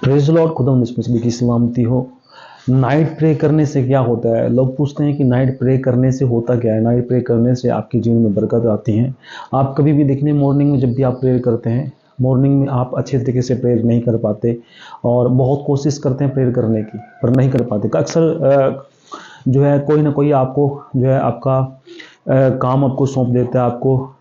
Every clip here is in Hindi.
प्रेज़ लॉर्ड, खुदा मुझ की सलामती हो। नाइट प्रे करने से क्या होता है? लोग पूछते हैं कि नाइट प्रे करने से होता क्या है? नाइट प्रे करने से आपके जीवन में बरकत आती है। आप कभी भी देखिए, मॉर्निंग में जब भी आप प्रेयर करते हैं, मॉर्निंग में आप अच्छे तरीके से प्रेयर नहीं कर पाते और बहुत कोशिश करते हैं प्रेयर करने की, पर नहीं कर पाते। अक्सर जो है कोई ना कोई आपको जो है आपका काम आपको सौंप देता है, आपको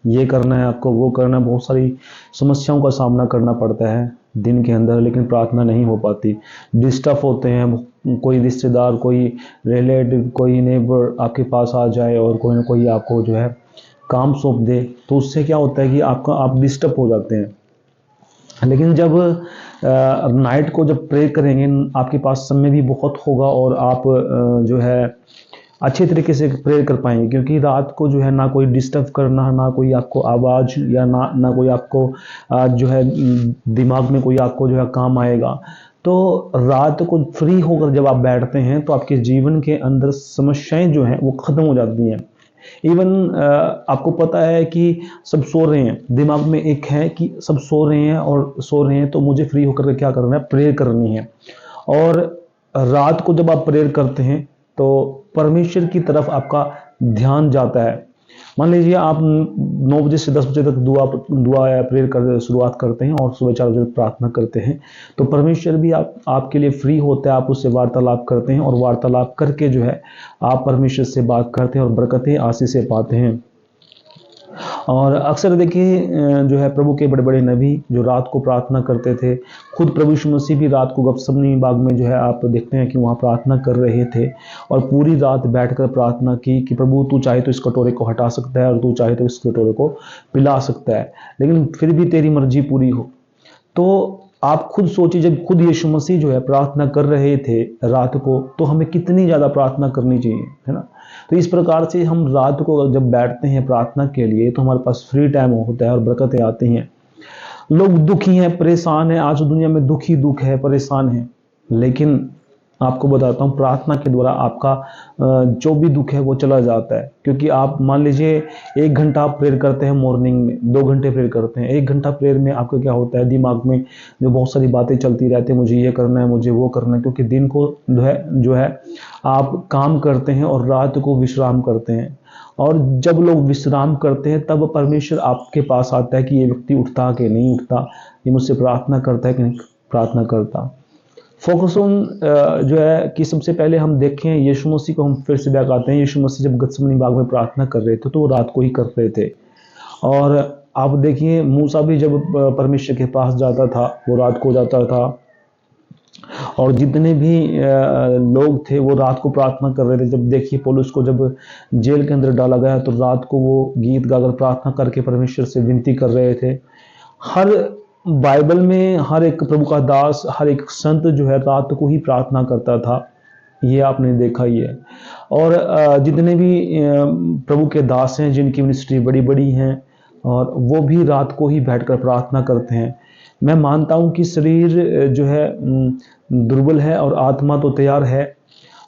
ये करना है, आपको वो करना है। बहुत सारी समस्याओं का सामना करना पड़ता है दिन के अंदर, लेकिन प्रार्थना नहीं हो पाती। डिस्टर्ब होते हैं, कोई रिश्तेदार, कोई रिलेटिव, कोई नेबर आपके पास आ जाए और कोई ना कोई आपको जो है काम सौंप दे, तो उससे क्या होता है कि आप डिस्टर्ब हो जाते हैं। लेकिन जब नाइट को जब प्रे करेंगे, आपके पास समय भी बहुत होगा और आप जो है अच्छे तरीके से प्रेयर कर पाएंगे, क्योंकि रात को जो है ना कोई डिस्टर्ब करना, ना कोई आपको आवाज़ या ना कोई आपको जो है दिमाग में कोई आपको जो है काम आएगा। तो रात को फ्री होकर जब आप बैठते हैं तो आपके जीवन के अंदर समस्याएं जो हैं वो ख़त्म हो जाती हैं। इवन आपको पता है कि सब सो रहे हैं, दिमाग में एक है कि सब सो रहे हैं और सो रहे हैं, तो मुझे फ्री होकर क्या करना है? प्रेयर करनी है। और रात को जब आप प्रेयर करते हैं तो परमेश्वर की तरफ आपका ध्यान जाता है। मान लीजिए आप 9 बजे से 10 बजे तक दुआ या प्रेयर कर शुरुआत करते हैं और सुबह 4 बजे तक प्रार्थना करते हैं, तो परमेश्वर भी आपके लिए फ्री होता है। आप उससे वार्तालाप करते हैं और वार्तालाप करके जो है आप परमेश्वर से बात करते हैं और बरकतें आशीषें पाते हैं। और अक्सर देखिए जो है प्रभु के बड़े बड़े नबी जो रात को प्रार्थना करते थे, खुद प्रभु यीशु मसीह भी रात को गतसमनी बाग में जो है आप देखते हैं कि वहाँ प्रार्थना कर रहे थे और पूरी रात बैठकर प्रार्थना की कि प्रभु तू चाहे तो इस कटोरे को हटा सकता है और तू चाहे तो इस कटोरे को पिला सकता है, लेकिन फिर भी तेरी मर्जी पूरी हो। तो आप खुद सोचिए, जब खुद यीशु मसीह जो है प्रार्थना कर रहे थे रात को, तो हमें कितनी ज़्यादा प्रार्थना करनी चाहिए, है ना? तो इस प्रकार से हम रात को जब बैठते हैं प्रार्थना के लिए तो हमारे पास फ्री टाइम होता है और बरकतें आती हैं। लोग दुखी हैं, परेशान हैं, आज दुनिया में दुख ही दुख है, परेशान हैं, लेकिन आपको बताता हूँ प्रार्थना के द्वारा आपका जो भी दुख है वो चला जाता है। क्योंकि आप मान लीजिए 1 घंटा आप प्रेयर करते हैं मॉर्निंग में, 2 घंटे प्रेयर करते हैं, 1 घंटा प्रेयर में आपका क्या होता है? दिमाग में जो बहुत सारी बातें चलती रहती है, मुझे ये करना है, मुझे वो करना है, क्योंकि दिन को जो है आप काम करते हैं और रात को विश्राम करते हैं। और जब लोग विश्राम करते हैं तब परमेश्वर आपके पास आता है कि ये व्यक्ति उठता कि नहीं उठता, ये मुझसे प्रार्थना करता है कि नहीं प्रार्थना करता। फोकस ऑन जो है कि सबसे पहले हम देखें यीशु मसीह को, हम फिर से बैक आते हैं। यीशु मसीह जब गतसमनी बाग में प्रार्थना कर रहे थे तो वो रात को ही कर रहे थे। और आप देखिए मूसा भी जब परमेश्वर के पास जाता था वो रात को जाता था, और जितने भी लोग थे वो रात को प्रार्थना कर रहे थे। जब देखिए पौलुस को जब जेल के अंदर डाला गया तो रात को वो गीत गाकर प्रार्थना करके परमेश्वर से विनती कर रहे थे। हर बाइबल में हर एक प्रभु का दास, हर एक संत जो है रात को ही प्रार्थना करता था, ये आपने देखा ही है। और जितने भी प्रभु के दास हैं जिनकी मिनिस्ट्री बड़ी बड़ी हैं, और वो भी रात को ही बैठकर प्रार्थना करते हैं। मैं मानता हूँ कि शरीर जो है दुर्बल है और आत्मा तो तैयार है,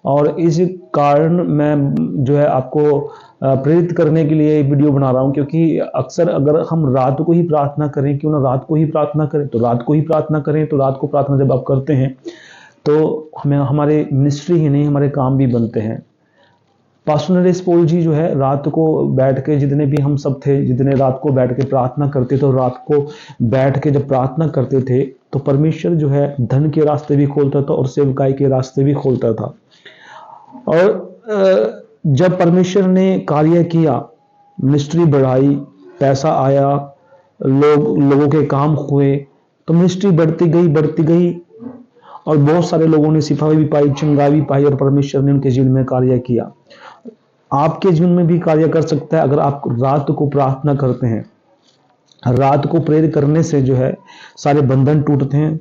और इस कारण मैं जो है आपको प्रेरित करने के लिए वीडियो बना रहा हूँ। क्योंकि अक्सर अगर हम रात को ही प्रार्थना करें, क्यों ना रात को ही प्रार्थना करें, तो रात को ही प्रार्थना करें। तो रात को प्रार्थना जब आप करते हैं तो हमें हमारे मिनिस्ट्री ही नहीं हमारे काम भी बनते हैं। पास्टर नरेश पॉल जी जो है रात को बैठ के, जितने भी हम सब थे जितने रात को बैठ के प्रार्थना करते थे, रात को बैठ के जब प्रार्थना करते थे तो परमेश्वर जो है धन के रास्ते भी खोलता था और सेवकाई के रास्ते भी खोलता था। और जब परमेश्वर ने कार्य किया, मिनिस्ट्री बढ़ाई, पैसा आया, लोगों के काम हुए, तो मिनिस्ट्री बढ़ती गई और बहुत सारे लोगों ने सिफाई भी पाई, चंगाई भी पाई, और परमेश्वर ने उनके जीवन में कार्य किया। आपके जीवन में भी कार्य कर सकता है अगर आप रात को प्रार्थना करते हैं। रात को प्रेयर करने से जो है सारे बंधन टूटते हैं।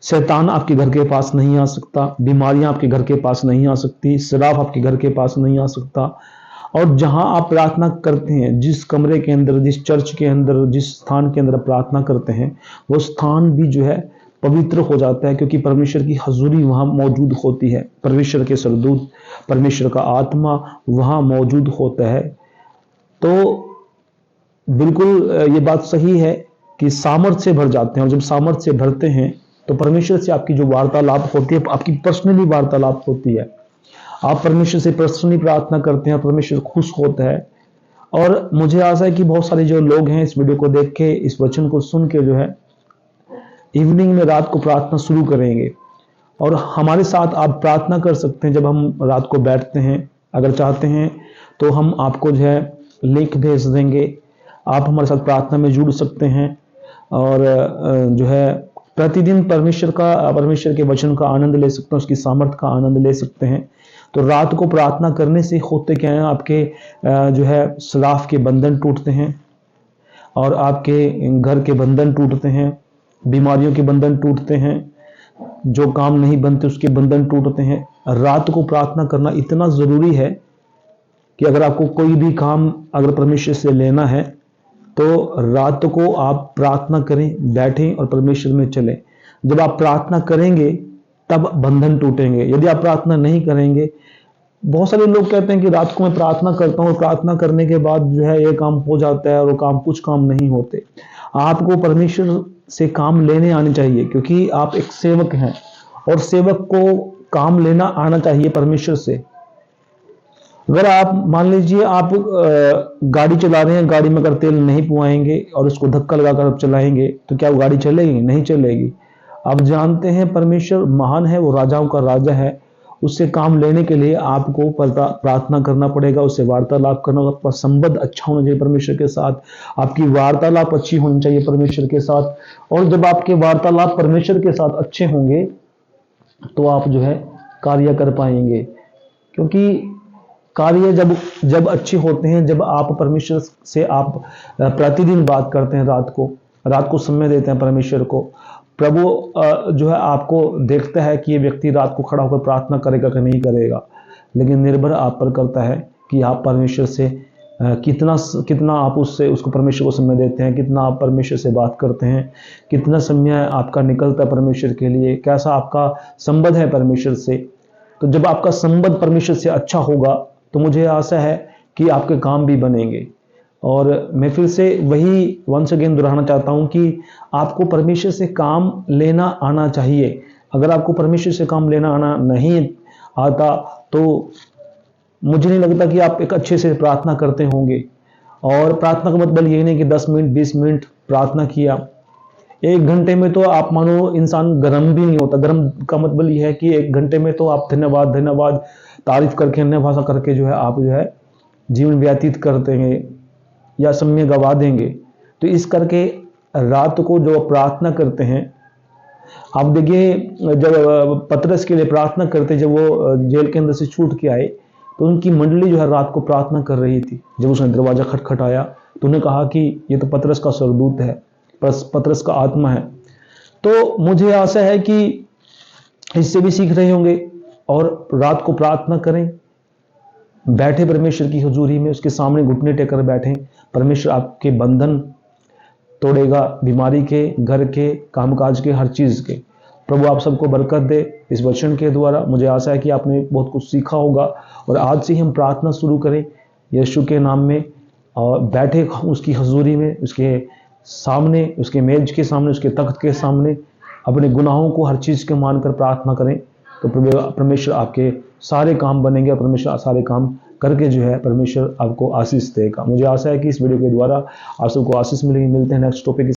शैतान आपके घर के पास नहीं आ सकता, बीमारियां आपके घर के पास नहीं आ सकती, शराब आपके घर के पास नहीं आ सकता। और जहां आप प्रार्थना करते हैं, जिस कमरे के अंदर, जिस चर्च के अंदर, जिस स्थान के अंदर प्रार्थना करते हैं, वो स्थान भी जो है पवित्र हो जाता है, क्योंकि परमेश्वर की हजूरी वहां मौजूद होती है। परमेश्वर के सरदूत, परमेश्वर का आत्मा वहां मौजूद होता है। तो बिल्कुल ये बात सही है कि सामर्थ्य से भर जाते हैं, और जब सामर्थ्य से भरते हैं तो परमेश्वर से आपकी जो वार्तालाप होती है, आपकी पर्सनली वार्तालाप होती है, आप परमेश्वर से पर्सनली प्रार्थना करते हैं, परमेश्वर खुश होता है। और मुझे आशा है कि बहुत सारे जो लोग हैं इस वीडियो को देख के, इस वचन को सुन के जो है इवनिंग में रात को प्रार्थना शुरू करेंगे। और हमारे साथ आप प्रार्थना कर सकते हैं जब हम रात को बैठते हैं। अगर चाहते हैं तो हम आपको जो है लिंक भेज देंगे, आप हमारे साथ प्रार्थना में जुड़ सकते हैं और जो है प्रतिदिन परमेश्वर के वचन का आनंद ले सकते हैं, उसकी सामर्थ का आनंद ले सकते हैं। तो रात को प्रार्थना करने से होते क्या है, आपके जो है श्राप के बंधन टूटते हैं और आपके घर के बंधन टूटते हैं, बीमारियों के बंधन टूटते हैं, जो काम नहीं बनते उसके बंधन टूटते हैं। रात को प्रार्थना करना इतना जरूरी है कि अगर आपको कोई भी काम अगर परमेश्वर से लेना है तो रात को आप प्रार्थना करें, बैठें और परमेश्वर में चलें। जब आप प्रार्थना करेंगे तब बंधन टूटेंगे। यदि आप प्रार्थना नहीं करेंगे, बहुत सारे लोग कहते हैं कि रात को मैं प्रार्थना करता हूँ, प्रार्थना करने के बाद जो है ये काम हो जाता है और वो काम कुछ काम नहीं होते। आपको परमेश्वर से काम लेने आने चाहिए, क्योंकि आप एक सेवक हैं और सेवक को काम लेना आना चाहिए परमेश्वर से। अगर आप मान लीजिए आप गाड़ी चला रहे हैं, गाड़ी में अगर तेल नहीं पुआएंगे और उसको धक्का लगाकर आप चलाएंगे तो क्या वो गाड़ी चलेगी? नहीं चलेगी। आप जानते हैं परमेश्वर महान है, वो राजाओं का राजा है। उससे काम लेने के लिए आपको प्रार्थना करना पड़ेगा, उससे वार्तालाप करना, आपका संबंध अच्छा होना चाहिए परमेश्वर के साथ, आपकी वार्तालाप अच्छी होनी चाहिए परमेश्वर के साथ। और जब आपके वार्तालाप परमेश्वर के साथ अच्छे होंगे तो आप जो है कार्य कर पाएंगे, क्योंकि कार्य जब अच्छे होते हैं, जब आप परमेश्वर से आप प्रतिदिन बात करते हैं, रात को समय देते हैं परमेश्वर को, प्रभु जो है आपको देखता है कि ये व्यक्ति रात को खड़ा होकर प्रार्थना करेगा कि नहीं करेगा। लेकिन निर्भर आप पर करता है कि आप परमेश्वर से कितना आप उसको परमेश्वर को समय देते हैं, कितना आप परमेश्वर से बात करते हैं, कितना समय आपका निकलता है परमेश्वर के लिए, कैसा आपका संबंध है परमेश्वर से। तो जब आपका संबंध परमेश्वर से अच्छा होगा तो मुझे आशा है कि आपके काम भी बनेंगे। और मैं फिर से वही वंस अगेन दोहराना चाहता हूं कि आपको परमेश्वर से काम लेना आना चाहिए। अगर आपको परमेश्वर से काम लेना आना नहीं आता तो मुझे नहीं लगता कि आप एक अच्छे से प्रार्थना करते होंगे। और प्रार्थना का मतलब ये नहीं कि 10 मिनट 20 मिनट प्रार्थना किया, 1 घंटे में तो आप मानो इंसान गर्म भी नहीं होता। गर्म का मतलब ये है कि 1 घंटे में तो आप धन्यवाद तारीफ करके, अन्य भाषा करके जो है आप जो है जीवन व्यतीत कर देंगे या समय गवा देंगे। तो इस करके रात को जो प्रार्थना करते हैं, आप देखिए जब पतरस के लिए प्रार्थना करते, जब वो जेल के अंदर से छूट के आए तो उनकी मंडली जो है रात को प्रार्थना कर रही थी। जब उसने दरवाजा खटखटाया तो उन्हें कहा कि ये तो पतरस का स्वर्गदूत है, पतरस का आत्मा है। तो मुझे आशा है कि इससे भी सीख रहे होंगे। और रात को प्रार्थना करें, बैठे परमेश्वर की हुजूरी में, उसके सामने घुटने टेकर बैठें। परमेश्वर आपके बंधन तोड़ेगा, बीमारी के, घर के, कामकाज के, हर चीज के। प्रभु आप सबको बरकत दे इस वचन के द्वारा। मुझे आशा है कि आपने बहुत कुछ सीखा होगा और आज से ही हम प्रार्थना शुरू करें यीशु के नाम में, और बैठे उसकी हजूरी में, उसके सामने, उसके मेज के सामने, उसके तख्त के सामने अपने गुनाहों को हर चीज के मानकर प्रार्थना करें। तो परमेश्वर आपके सारे काम बनेंगे और परमेश्वर सारे काम करके जो है परमेश्वर आपको आशीष देगा। मुझे आशा है कि इस वीडियो के द्वारा आप सबको आशीष मिलेगी। मिलते हैं नेक्स्ट टॉपिक